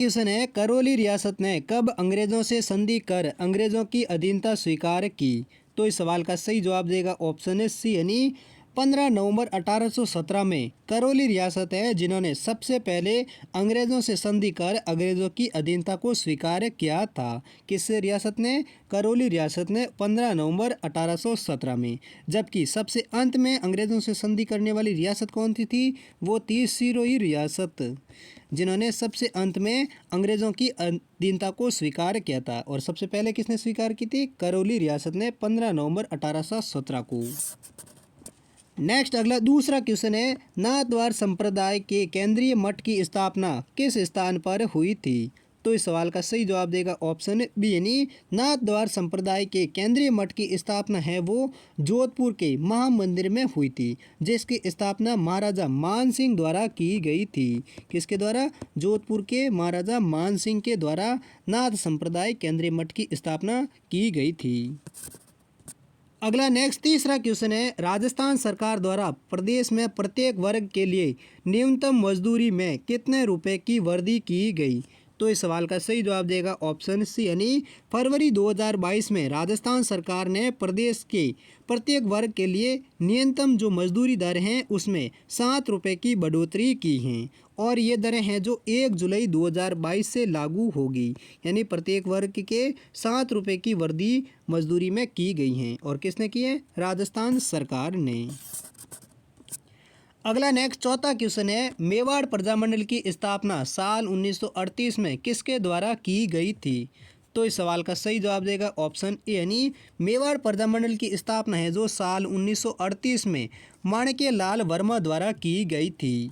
Question है, करौली रियासत ने कब अंग्रेजों से संधि कर अंग्रेजों की अधीनता स्वीकार की? तो इस सवाल का सही जवाब देगा ऑप्शन है सी, यानी 15 नवंबर 1817 में करौली रियासत है जिन्होंने सबसे पहले अंग्रेजों से संधि कर अंग्रेजों की अधीनता को स्वीकार किया था। किस रियासत ने? करौली रियासत ने 15 नवंबर 1817 में। जबकि सबसे अंत में अंग्रेजों से संधि करने वाली रियासत कौन सी थी? वो थी सिरोही रियासत, जिन्होंने सबसे अंत में अंग्रेजों की अधीनता को स्वीकार किया था। और सबसे पहले किसने स्वीकार की थी? करौली रियासत ने 15 नवंबर 1817 को। नेक्स्ट अगला दूसरा क्वेश्चन है, नाथद्वार संप्रदाय के केंद्रीय मठ की स्थापना किस स्थान पर हुई थी? तो इस सवाल का सही जवाब देगा ऑप्शन बी, यानी नाथद्वार संप्रदाय के केंद्रीय मठ की स्थापना है वो जोधपुर के महामंदिर में हुई थी, जिसकी स्थापना महाराजा मान सिंह द्वारा की गई थी। किसके द्वारा? जोधपुर के महाराजा मान सिंह के द्वारा नाथ संप्रदाय केंद्रीय मठ की स्थापना की गई थी। अगला नेक्स्ट तीसरा क्वेश्चन है, राजस्थान सरकार द्वारा प्रदेश में प्रत्येक वर्ग के लिए न्यूनतम मजदूरी में कितने रुपए की वृद्धि की गई? तो इस सवाल का सही जवाब देगा ऑप्शन सी, यानी फरवरी 2022 में राजस्थान सरकार ने प्रदेश के प्रत्येक वर्ग के लिए न्यूनतम जो मजदूरी दर हैं उसमें 7 रुपये की बढ़ोतरी की हैं। और ये दरें हैं जो 1 जुलाई 2022 से लागू होगी, यानी प्रत्येक वर्ग के 7 रुपये की वृद्धि मजदूरी में की गई हैं। और किसने की है? राजस्थान सरकार ने। अगला नेक्स्ट चौथा क्वेश्चन है, मेवाड़ प्रजामंडल की स्थापना साल 1938 में किसके द्वारा की गई थी? तो इस सवाल का सही जवाब देगा ऑप्शन ए, यानी मेवाड़ प्रजामंडल की स्थापना है जो साल 1938 में माणिक्य लाल वर्मा द्वारा की गई थी।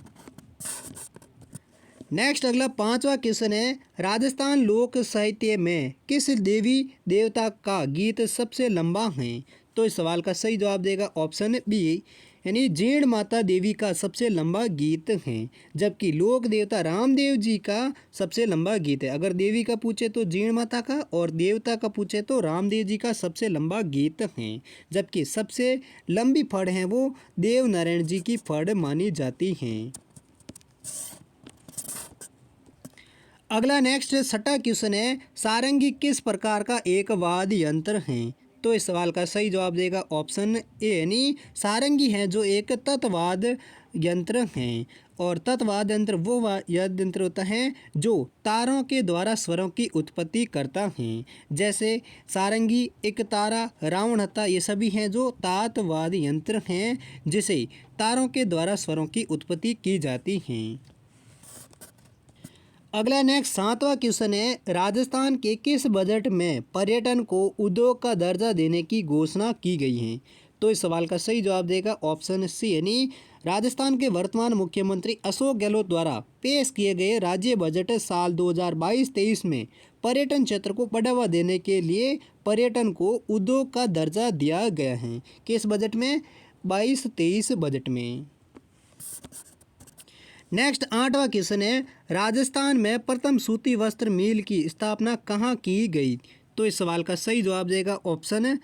नेक्स्ट अगला पांचवा क्वेश्चन है, राजस्थान लोक साहित्य में किस देवी देवता का गीत सबसे लंबा है? तो इस सवाल का सही जवाब देगा ऑप्शन बी, यानी जीण माता देवी का सबसे लंबा गीत है। जबकि लोक देवता रामदेव जी का सबसे लंबा गीत है। अगर देवी का पूछे तो जीण माता का, और देवता का पूछे तो रामदेव जी का सबसे लंबा गीत है। जबकि सबसे लंबी फड़ है वो देव नारायण जी की फड़ मानी जाती हैं। अगला नेक्स्ट छठा क्वेश्चन है, सारंगी किस प्रकार का एक वाद्य यंत्र है? तो इस सवाल का सही जवाब देगा ऑप्शन ए, यानी सारंगी है जो एक तत्वाद यंत्र हैं। और तत्वाद यंत्र वो वाद्य यंत्र होता है जो तारों के द्वारा स्वरों की उत्पत्ति करता है। जैसे सारंगी, एक तारा, रावण हत्था, ये सभी हैं जो तातवाद यंत्र हैं जिसे तारों के द्वारा स्वरों की उत्पत्ति की जाती हैं। अगला नेक्स्ट सातवां क्वेश्चन है, राजस्थान के किस बजट में पर्यटन को उद्योग का दर्जा देने की घोषणा की गई है? तो इस सवाल का सही जवाब देगा ऑप्शन सी, यानी राजस्थान के वर्तमान मुख्यमंत्री अशोक गहलोत द्वारा पेश किए गए राज्य बजट साल 2022-23 में पर्यटन क्षेत्र को बढ़ावा देने के लिए पर्यटन को उद्योग का दर्जा दिया गया है। किस बजट में? 22-23 बजट में। नेक्स्ट आठवां क्वेश्चन है, राजस्थान में प्रथम सूती वस्त्र मिल की स्थापना कहाँ की गई? तो इस सवाल का सही जवाब देगा ऑप्शन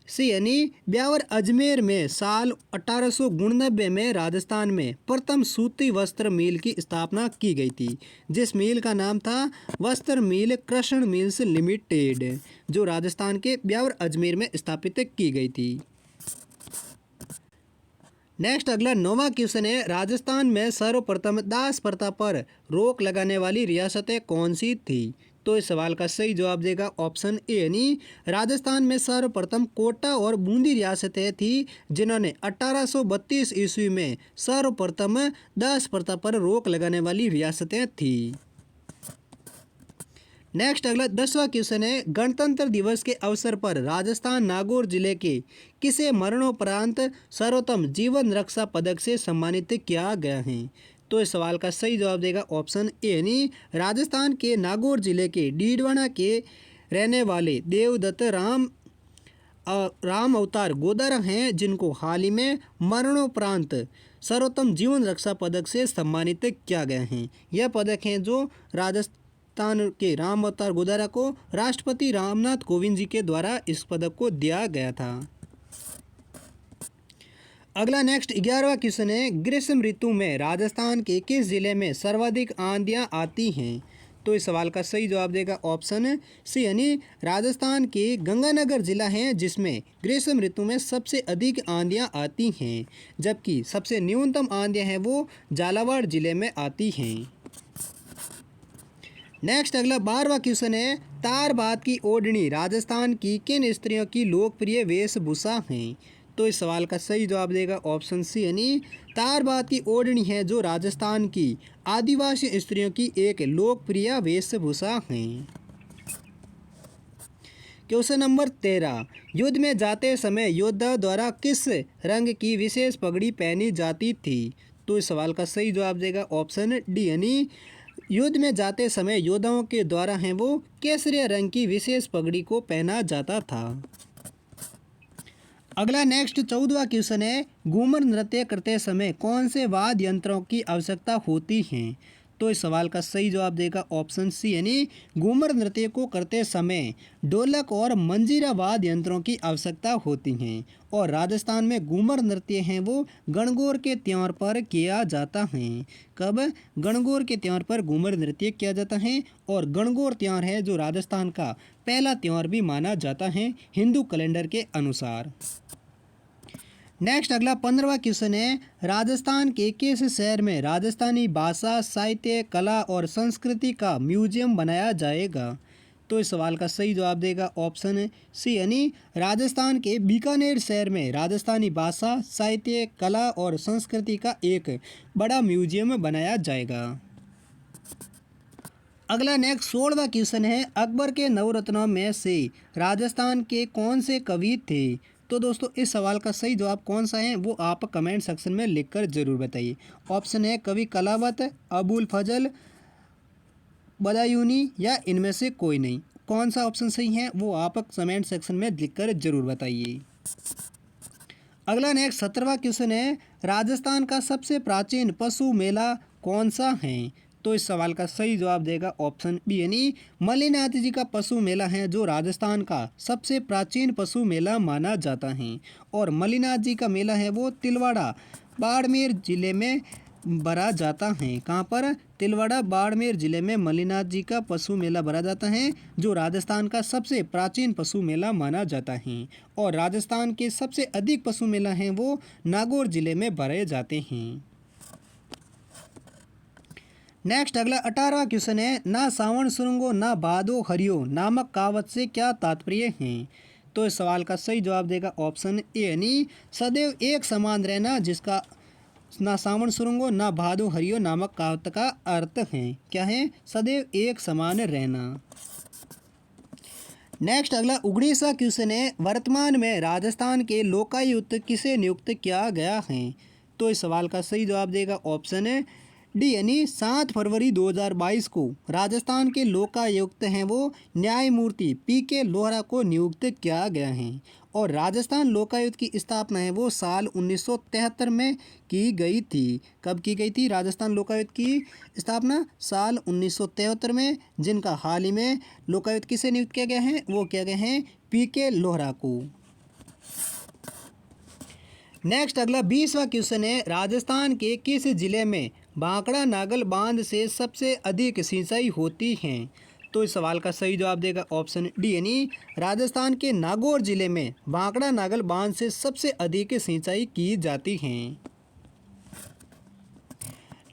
सी, यानी ब्यावर अजमेर में साल 1899 में राजस्थान में प्रथम सूती वस्त्र मिल की स्थापना की गई थी, जिस मिल का नाम था वस्त्र मिल कृष्ण मिल्स लिमिटेड, जो राजस्थान के ब्यावर अजमेर में स्थापित की गई थी। नेक्स्ट अगला नौवां क्वेश्चन है, राजस्थान में सर्वप्रथम दास प्रथा पर रोक लगाने वाली रियासतें कौन सी थी? तो इस सवाल का सही जवाब देगा ऑप्शन ए, यानी राजस्थान में सर्वप्रथम कोटा और बूंदी रियासतें थी जिन्होंने 1832 ईस्वी में सर्वप्रथम दास प्रथा पर रोक लगाने वाली रियासतें थी। नेक्स्ट अगला 10वां क्वेश्चन है, गणतंत्र दिवस के अवसर पर राजस्थान नागौर जिले के किसे मरणोपरांत सर्वोत्तम जीवन रक्षा पदक से सम्मानित किया गया है? तो इस सवाल का सही जवाब देगा ऑप्शन ए, यानी राजस्थान के नागौर जिले के डीडवाना के रहने वाले देवदत्त राम अवतार गोदारा हैं, जिनको हाल ही में मरणोपरांत सर्वोत्तम जीवन रक्षा पदक से सम्मानित किया गया है। यह पदक हैं जो राजस्थान के राम अवतार गोदारा को राष्ट्रपति रामनाथ कोविंद जी के द्वारा इस पदक को दिया गया था। अगला नेक्स्ट 11वां क्वेश्चन है, ग्रीष्म ऋतु में राजस्थान के किस जिले में सर्वाधिक आंधियां आती हैं? तो इस सवाल का सही जवाब देगा ऑप्शन सी यानी राजस्थान के गंगानगर जिला है जिसमें ग्रीष्म ऋतु में सबसे अधिक आंधियां आती हैं, जबकि सबसे न्यूनतम आंधियां हैं वो झालावाड़ जिले में आती हैं। नेक्स्ट अगला 12वां क्वेश्चन है, तार बात की ओढ़नी राजस्थान की किन स्त्रियों की लोकप्रिय वेशभूषा है? तो इस सवाल का सही जवाब देगा ऑप्शन सी यानी तार बात की ओढ़नी है जो राजस्थान की आदिवासी स्त्रियों की एक लोकप्रिय वेशभूषा है। क्वेश्चन नंबर 13, युद्ध में जाते समय योद्धा द्वारा किस रंग की विशेष पगड़ी पहनी जाती थी? तो इस सवाल का सही जवाब देगा ऑप्शन डी यानी युद्ध में जाते समय योद्धाओं के द्वारा हैं वो केसरिया रंग की विशेष पगड़ी को पहना जाता था। अगला नेक्स्ट 14वां क्वेश्चन है, घूमर नृत्य करते समय कौन से वाद्य यंत्रों की आवश्यकता होती है? तो इस सवाल का सही जवाब देगा ऑप्शन सी यानी घूमर नृत्य को करते समय ढोलक और मंजीरा वाद्य यंत्रों की आवश्यकता होती हैं। और राजस्थान में घूमर नृत्य हैं वो गणगौर के त्योहार पर किया जाता है। कब? गणगौर के त्योहार पर घूमर नृत्य किया जाता है और गणगौर त्योहार है जो राजस्थान का पहला त्योहार भी माना जाता है हिंदू कैलेंडर के अनुसार। नेक्स्ट अगला 15वां क्वेश्चन है, राजस्थान के किस शहर में राजस्थानी भाषा साहित्य कला और संस्कृति का म्यूजियम बनाया जाएगा? तो इस सवाल का सही जवाब देगा ऑप्शन सी यानी राजस्थान के बीकानेर शहर में राजस्थानी भाषा साहित्य कला और संस्कृति का एक बड़ा म्यूजियम बनाया जाएगा। अगला नेक्स्ट 16वां क्वेश्चन है, अकबर के नवरत्नों में से राजस्थान के कौन से कवि थे? तो दोस्तों इस सवाल का सही जवाब कौन सा है वो आप कमेंट सेक्शन में लिखकर ज़रूर बताइए। ऑप्शन है कवि कलावत, अबुल फजल, बदायूनी या इनमें से कोई नहीं। कौन सा ऑप्शन सही है वो आप कमेंट सेक्शन में लिखकर ज़रूर बताइए। अगला नेक्स्ट 17वां क्वेश्चन है, राजस्थान का सबसे प्राचीन पशु मेला कौन सा है? तो इस सवाल का सही जवाब देगा ऑप्शन बी यानी मल्लिनाथ जी का पशु मेला है जो राजस्थान का सबसे प्राचीन पशु मेला माना जाता है। और मल्लिनाथ जी का मेला है वो तिलवाड़ा बाड़मेर जिले में भरा जाता है। कहाँ पर? तिलवाड़ा बाड़मेर जिले में मल्लिनाथ जी का पशु मेला भरा जाता है जो राजस्थान का सबसे प्राचीन पशु मेला माना जाता है। और राजस्थान के सबसे अधिक पशु मेला हैं वो नागौर जिले में भरे जाते हैं। नेक्स्ट अगला 18वां क्वेश्चन है, ना सावन सुरंगो ना भादो हरियो नामक कहावत से क्या तात्पर्य है? तो इस सवाल का सही जवाब देगा ऑप्शन ए यानी सदैव एक समान रहना, जिसका ना सावन सुरंगो ना भादो हरियो नामक कहावत का अर्थ है क्या है? सदैव एक समान रहना। नेक्स्ट अगला 19वां क्वेश्चन है, वर्तमान में राजस्थान के लोकायुक्त किसे नियुक्त किया गया है? तो इस सवाल का सही जवाब देगा ऑप्शन है डी यानी 7 फरवरी 2022 को राजस्थान के लोकायुक्त हैं वो न्यायमूर्ति पीके लोहरा को नियुक्त किया गया है। और राजस्थान लोकायुक्त की स्थापना है वो साल 1973 में की गई थी। कब की गई थी राजस्थान लोकायुक्त की स्थापना? साल 1973 में, जिनका हाल ही में लोकायुक्त किसे नियुक्त किया गया है वो किया गया है पीके लोहरा को। नेक्स्ट अगला 20वां क्वेश्चन है, राजस्थान के किस जिले में भांकड़ा नागल बांध से सबसे अधिक सिंचाई होती है? तो इस सवाल का सही जवाब देगा ऑप्शन डी यानी राजस्थान के नागौर जिले में भांकड़ा नागल बांध से सबसे अधिक सिंचाई की जाती है।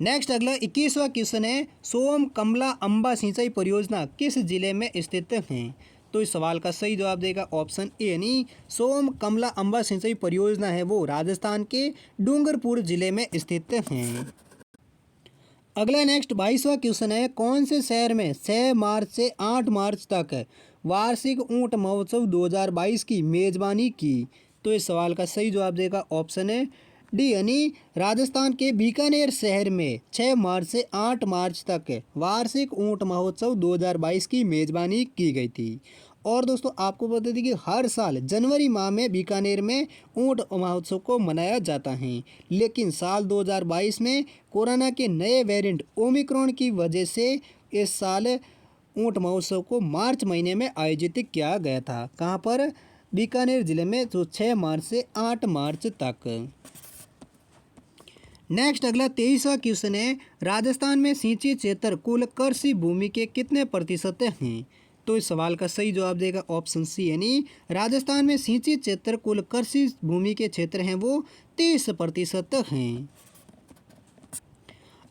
नेक्स्ट अगला 21वां क्वेश्चन है, सोम कमला अंबा सिंचाई परियोजना किस जिले में स्थित है? तो इस सवाल का सही जवाब देगा ऑप्शन ए यानी सोम कमला अंबा सिंचाई परियोजना है वो राजस्थान के डूंगरपुर जिले में स्थित है। अगला नेक्स्ट 22वां क्वेश्चन है, कौन से शहर में 6 मार्च से 8 मार्च तक वार्षिक ऊंट महोत्सव 2022 की मेजबानी की? तो इस सवाल का सही जवाब देगा ऑप्शन है डी यानी राजस्थान के बीकानेर शहर में 6 मार्च से 8 मार्च तक वार्षिक ऊंट महोत्सव 2022 की मेजबानी की गई थी। और दोस्तों आपको बता दें कि हर साल जनवरी माह में बीकानेर में ऊंट महोत्सव को मनाया जाता है, लेकिन साल 2022 में कोरोना के नए वेरिएंट ओमिक्रॉन की वजह से इस साल ऊंट महोत्सव को मार्च महीने में आयोजित किया गया था। कहाँ पर? बीकानेर जिले में, जो 6 मार्च से 8 मार्च तक। नेक्स्ट अगला 23वां क्वेश्चन है, राजस्थान में सिंचित क्षेत्र कुल कृषि भूमि के कितने प्रतिशत हैं? तो इस सवाल का सही जवाब देगा ऑप्शन सी, यानी राजस्थान में सिंचित क्षेत्र कुल कृषि भूमि के क्षेत्र हैं वो 30% हैं।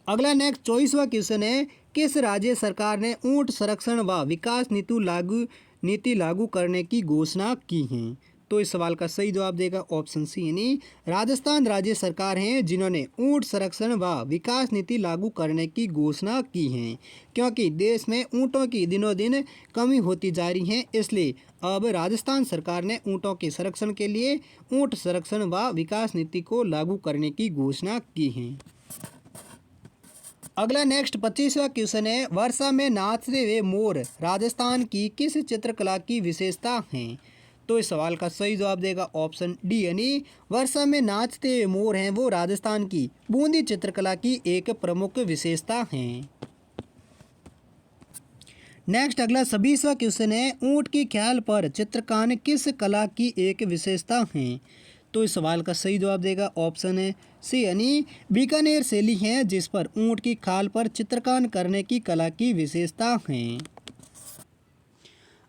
अगला नेक्स्ट 24वां क्वेश्चन है, किस राज्य सरकार ने ऊंट संरक्षण व विकास नीति लागू करने की घोषणा की है? तो इस सवाल का सही जवाब देगा ऑप्शन सी, यानी राजस्थान राज्य सरकार हैं जिन्होंने ऊंट संरक्षण व विकास नीति लागू करने की घोषणा की है। क्योंकि देश में ऊँटों की दिनों दिन कमी होती जा रही है, इसलिए अब राजस्थान सरकार ने ऊँटों के संरक्षण के लिए ऊँट संरक्षण व विकास नीति को लागू करने की घोषणा की है। अगला नेक्स्ट 25वां क्वेश्चन है, वर्षा में नाचते हुए मोर राजस्थान की किस चित्रकला की विशेषता है? तो इस सवाल का सही जवाब देगा ऑप्शन डी, यानी वर्षा में नाचते हुए मोर हैं वो राजस्थान की बूंदी चित्रकला की एक प्रमुख विशेषता है। नेक्स्ट अगला 26वां क्वेश्चन है, ऊंट की ख्याल पर चित्रकारी किस कला की एक विशेषता है? तो इस सवाल का सही जवाब देगा ऑप्शन है सी, यानी बीकानेर शैली है जिस पर ऊंट की खाल पर चित्रकारी करने की कला की विशेषता है।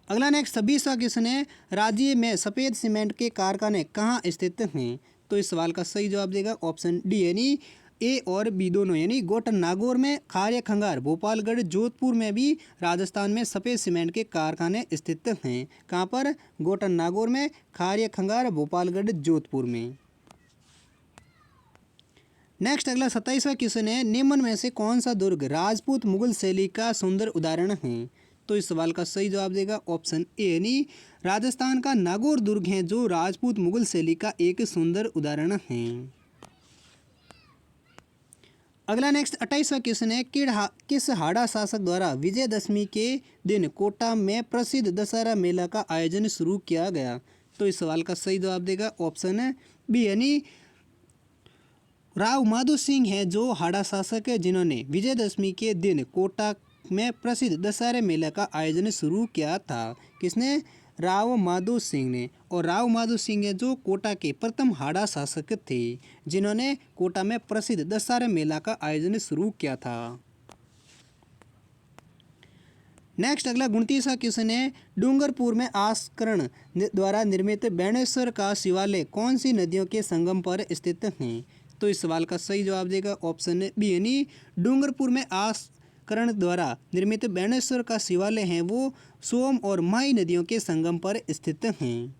अगला नेक्स्ट 26वां क्वेश्चन है, राज्य में सफ़ेद सीमेंट के कारखाने कहाँ स्थित हैं? तो इस सवाल का सही जवाब देगा ऑप्शन डी, यानी ए और बी दोनों, यानी गोटन नागौर में, खारिया खंगार, भोपालगढ़, जोधपुर में भी राजस्थान में सफ़ेद सीमेंट के कारखाने स्थित हैं। कहाँ पर? गोटन नागौर में, खारिया खंगार, भोपालगढ़, जोधपुर में। नेक्स्ट अगला 27वां क्वेश्चन है, निम्न में से कौन सा दुर्ग राजपूत मुगल शैली का सुंदर उदाहरण है? तो इस सवाल का सही जवाब देगा ऑप्शन ए, यानी राजस्थान का नागौर दुर्ग है जो राजपूत मुगल शैली का एक सुंदर उदाहरण है। अगला नेक्स्ट 28वां क्वेश्चन है, किस हाड़ा शासक द्वारा विजयदशमी के दिन कोटा में प्रसिद्ध दशहरा मेला का आयोजन शुरू किया गया? तो इस सवाल का सही जवाब देगा ऑप्शन है बी, यानी राव माधो सिंह है जो हाड़ा शासक है जिन्होंने विजयदशमी के दिन कोटा में प्रसिद्ध दशहरे मेला का आयोजन शुरू किया था। किसने? राव माधो सिंह ने। और राव माधो सिंह है जो कोटा के प्रथम हाड़ा शासक थे जिन्होंने कोटा में प्रसिद्ध दशहरे मेला का आयोजन शुरू किया था। नेक्स्ट अगला 29वां क्वेश्चन है, डूंगरपुर में आस्करण द्वारा निर्मित बेणेश्वर का शिवालय कौन सी नदियों के संगम पर स्थित है? तो इस सवाल का सही जवाब देगा ऑप्शन बी, यानी डूंगरपुर में आस्करण द्वारा निर्मित बेणेश्वर का शिवालय है वो सोम और माही नदियों के संगम पर स्थित हैं।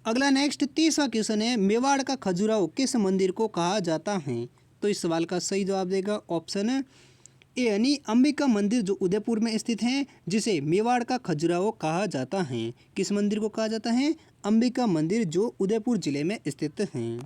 अगला नेक्स्ट 30वां क्वेश्चन है, मेवाड़ का खजुराहो किस मंदिर को कहा जाता है? तो इस सवाल का सही जवाब देगा ऑप्शन ए, यानी अंबिका मंदिर जो उदयपुर में स्थित है जिसे मेवाड़ का खजुराहो कहा जाता है। किस मंदिर को कहा जाता है? अंबिका मंदिर जो उदयपुर जिले में स्थित है।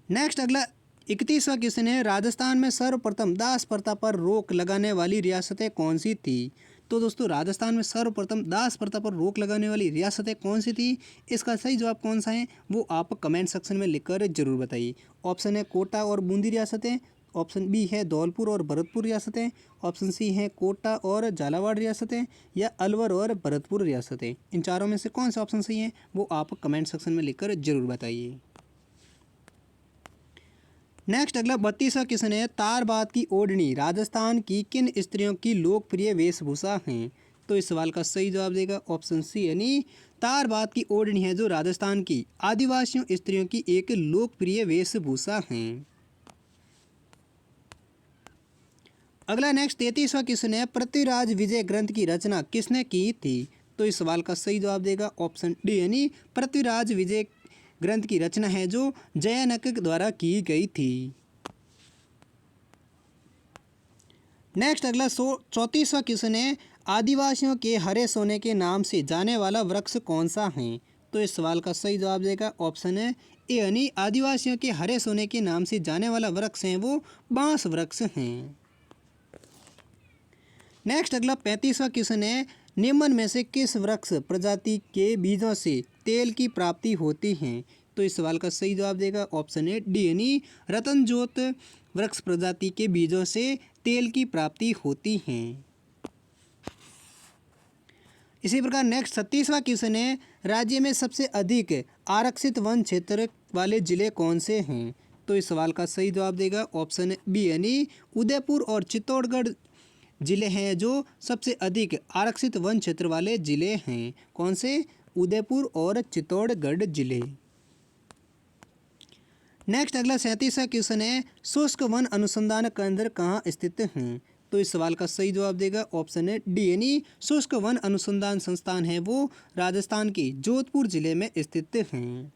नेक्स्ट अगला 31वां क्वेश्चन है, राजस्थान में सर्वप्रथम दास प्रथा पर रोक लगाने वाली रियासतें कौन सी थी? तो दोस्तों राजस्थान में सर्वप्रथम दास प्रथा पर रोक लगाने वाली रियासतें कौन सी थी? इसका सही जवाब कौन सा है वो आप कमेंट सेक्शन में लिखकर जरूर बताइए। ऑप्शन है कोटा और बूंदी रियासतें, ऑप्शन बी है धौलपुर और भरतपुर रियासतें, ऑप्शन सी है कोटा और झालावाड़ रियासतें, या अलवर और भरतपुर रियासतें। इन चारों में से कौन सा ऑप्शन सही है वो आप कमेंट सेक्शन में लिखकर जरूर बताइए। नेक्स्ट अगला 32वां क्वेश्चन है, तारबात की ओढ़नी राजस्थान की किन स्त्रियों की लोकप्रिय वेशभूषा है? तो इस सवाल का सही जवाब देगा ऑप्शन सी, यानी तारबात की ओढ़नी है जो राजस्थान की आदिवासियों स्त्रियों की एक लोकप्रिय वेशभूषा है। अगला नेक्स्ट 33वां क्वेश्चन है, पृथ्वीराज विजय ग्रंथ की रचना किसने की थी? तो इस सवाल का सही जवाब देगा ऑप्शन डी, यानी पृथ्वीराज विजय ग्रंथ की रचना है जो जयानक द्वारा की गई थी। नेक्स्ट अगला 34वां क्वेश्चन है, आदिवासियों के हरे सोने के नाम से जाने वाला वृक्ष कौन सा है? तो इस सवाल का सही जवाब देगा ऑप्शन है ए, यानी आदिवासियों के हरे सोने के नाम से जाने वाला वृक्ष है वो बांस वृक्ष हैं। नेक्स्ट अगला 35वां क्वेश्चन है, निम्न में से किस वृक्ष प्रजाति के बीजों से तेल की प्राप्ति होती है? तो इस सवाल का सही जवाब देगा ऑप्शन है डी, यानी रतनजोत वृक्ष प्रजाति के बीजों से तेल की प्राप्ति होती है। इसी प्रकार नेक्स्ट 36वां क्वेश्चन है, राज्य में सबसे अधिक आरक्षित वन क्षेत्र वाले जिले कौन से हैं? तो इस सवाल का सही जवाब देगा ऑप्शन बी यानी उदयपुर और चित्तौड़गढ़ जिले हैं जो सबसे अधिक आरक्षित वन क्षेत्र वाले जिले हैं। कौन से? उदयपुर और चित्तौड़गढ़ जिले। नेक्स्ट अगला 37वां क्वेश्चन है, शुष्क वन अनुसंधान केंद्र कहाँ स्थित हैं? तो इस सवाल का सही जवाब देगा ऑप्शन है डी यानी शुष्क वन अनुसंधान संस्थान है वो राजस्थान के जोधपुर जिले में स्थित हैं।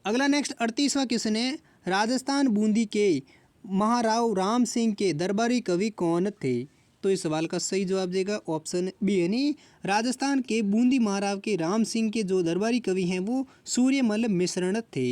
अगला नेक्स्ट 38वां क्वेश्चन है, राजस्थान बूंदी के महाराव राम सिंह के दरबारी कवि कौन थे? तो इस सवाल का सही जवाब देगा ऑप्शन बी यानी राजस्थान के बूंदी महाराव के राम सिंह के जो दरबारी कवि हैं वो सूर्यमल मिश्रण थे।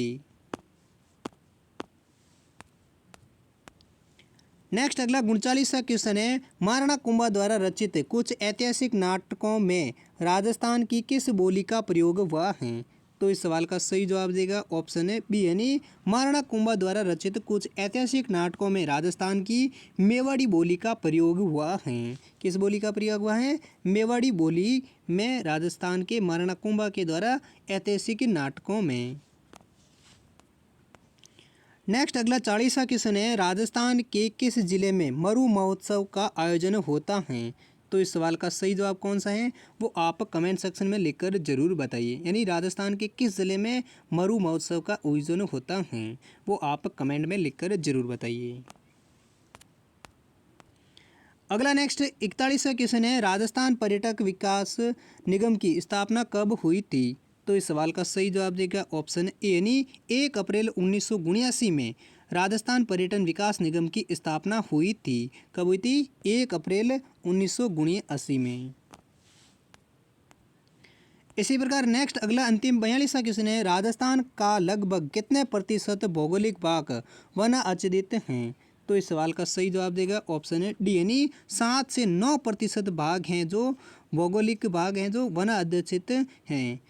नेक्स्ट अगला 39वां क्वेश्चन है, महाराणा कुंभा द्वारा रचित कुछ ऐतिहासिक नाटकों में राजस्थान की किस बोली का प्रयोग हुआ है? तो इस सवाल का सही जवाब देगा ऑप्शन है बी यानी महाराणा कुंभा द्वारा रचित कुछ ऐतिहासिक नाटकों में राजस्थान की मेवाड़ी बोली का प्रयोग हुआ है। किस बोली का प्रयोग हुआ है? मेवाड़ी बोली में राजस्थान के महाराणा कुंभा के द्वारा ऐतिहासिक नाटकों में। नेक्स्ट अगला 40वां क्वेश्चन है, राजस्थान के किस जिले में मरु महोत्सव का आयोजन होता है? तो इस सवाल का सही जवाब कौन सा है वो आप कमेंट सेक्शन में लिखकर जरूर बताइए। यानी राजस्थान के किस जिले में मरु महोत्सव का आयोजन होता है वो आप कमेंट में लिखकर जरूर बताइए। अगला नेक्स्ट 41वां क्वेश्चन है, राजस्थान पर्यटक विकास निगम की स्थापना कब हुई थी? तो इस सवाल का सही जवाब देगा ऑप्शन ए यानी 1 अप्रैल 1979 में राजस्थान पर्यटन विकास निगम की स्थापना हुई थी। कब हुई थी? 1 अप्रैल 1979 में। इसी प्रकार नेक्स्ट अगला अंतिम 42वां क्वेश्चन है, राजस्थान का लगभग कितने प्रतिशत भौगोलिक भाग वन आच्छादित हैं? तो इस सवाल का सही जवाब देगा ऑप्शन है डी यानी 7 से 9% भाग हैं जो भौगोलिक भाग हैं जो वन आच्छादित हैं।